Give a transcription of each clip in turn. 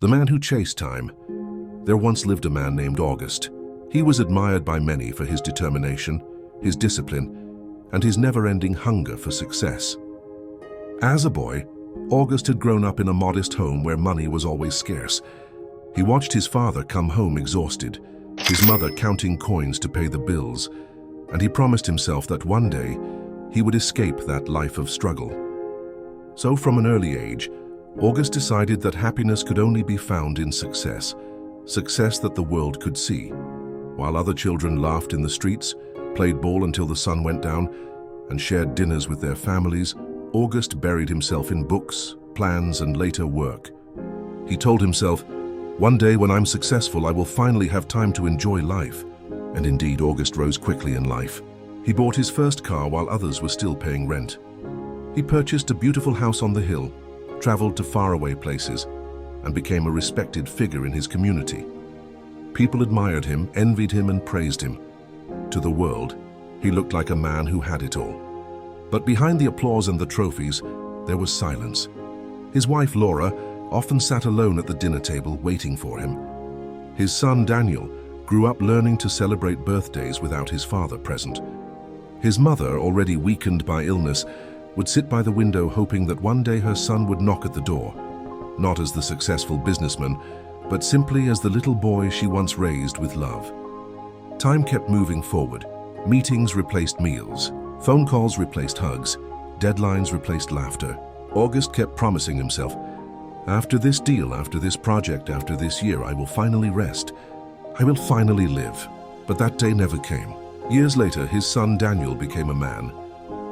The man who chased time. There once lived a man named August. He was admired by many for his determination, his discipline, and his never-ending hunger for success. As a boy, August had grown up in a modest home where money was always scarce. He watched his father come home exhausted, his mother counting coins to pay the bills, and he promised himself that one day he would escape that life of struggle. So from an early age, August decided that happiness could only be found in success that the world could see. While other children laughed in the streets, played ball until the sun went down, and shared dinners with their families, August buried himself in books, plans, and later work. He told himself, "One day when I'm successful, I will finally have time to enjoy life." And indeed, August rose quickly in life. He bought his first car while others were still paying rent. He purchased a beautiful house on the hill, traveled to faraway places, and became a respected figure in his community. People admired him, envied him, and praised him. To the world, he looked like a man who had it all. But behind the applause and the trophies, there was silence. His wife, Laura, often sat alone at the dinner table waiting for him. His son, Daniel, grew up learning to celebrate birthdays without his father present. His mother, already weakened by illness, would sit by the window hoping that one day her son would knock at the door, not as the successful businessman, but simply as the little boy she once raised with love. Time kept moving forward. Meetings replaced meals, phone calls replaced hugs, deadlines replaced laughter. August kept promising himself, "After this deal, after this project, after this year, I will finally rest. I will finally live." But that day never came. Years later, his son Daniel became a man,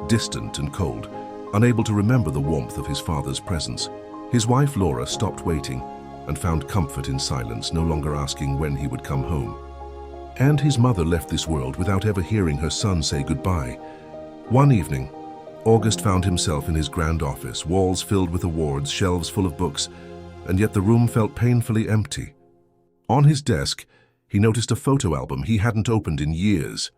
distant and cold, unable to remember the warmth of his father's presence. His wife Laura stopped waiting and found comfort in silence, no longer asking when he would come home. And his mother left this world without ever hearing her son say goodbye. One evening, August found himself in his grand office, walls filled with awards, shelves full of books, and yet the room felt painfully empty. On his desk, he noticed a photo album he hadn't opened in years.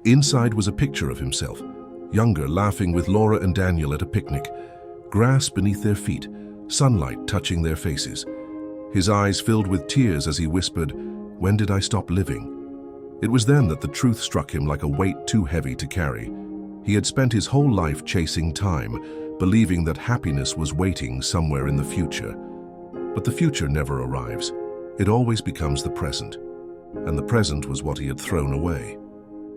Inside was a picture of himself, younger, laughing with Laura and Daniel at a picnic, grass beneath their feet, sunlight touching their faces. His eyes filled with tears as he whispered, "When did I stop living?" It was then that the truth struck him like a weight too heavy to carry. He had spent his whole life chasing time, believing that happiness was waiting somewhere in the future. But the future never arrives. It always becomes the present. And the present was what he had thrown away.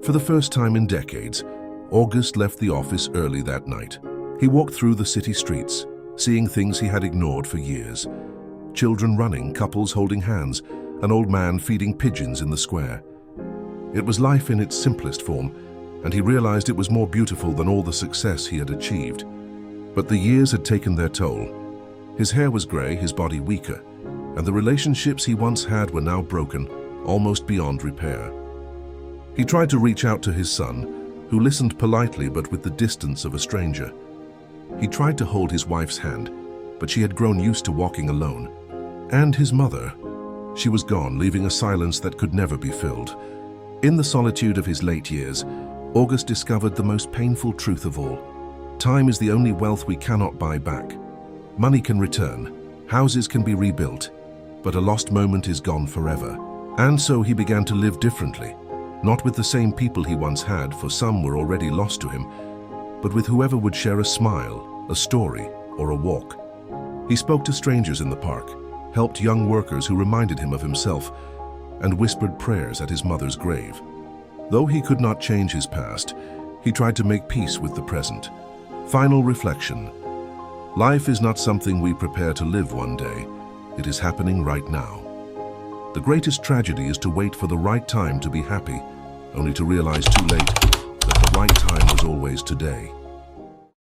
For the first time in decades, August left the office early that night. He walked through the city streets, seeing things he had ignored for years. Children running, couples holding hands, an old man feeding pigeons in the square. It was life in its simplest form, and he realized it was more beautiful than all the success he had achieved. But the years had taken their toll. His hair was gray, his body weaker, and the relationships he once had were now broken, almost beyond repair. He tried to reach out to his son, who listened politely but with the distance of a stranger. He tried to hold his wife's hand, but she had grown used to walking alone. And his mother. She was gone, leaving a silence that could never be filled. In the solitude of his late years, August discovered the most painful truth of all. Time is the only wealth we cannot buy back. Money can return, houses can be rebuilt, but a lost moment is gone forever. And so he began to live differently. Not with the same people he once had, for some were already lost to him, but with whoever would share a smile, a story, or a walk. He spoke to strangers in the park, helped young workers who reminded him of himself, and whispered prayers at his mother's grave. Though he could not change his past, he tried to make peace with the present. Final reflection. Life is not something we prepare to live one day. It is happening right now. The greatest tragedy is to wait for the right time to be happy, only to realize too late that the right time was always today.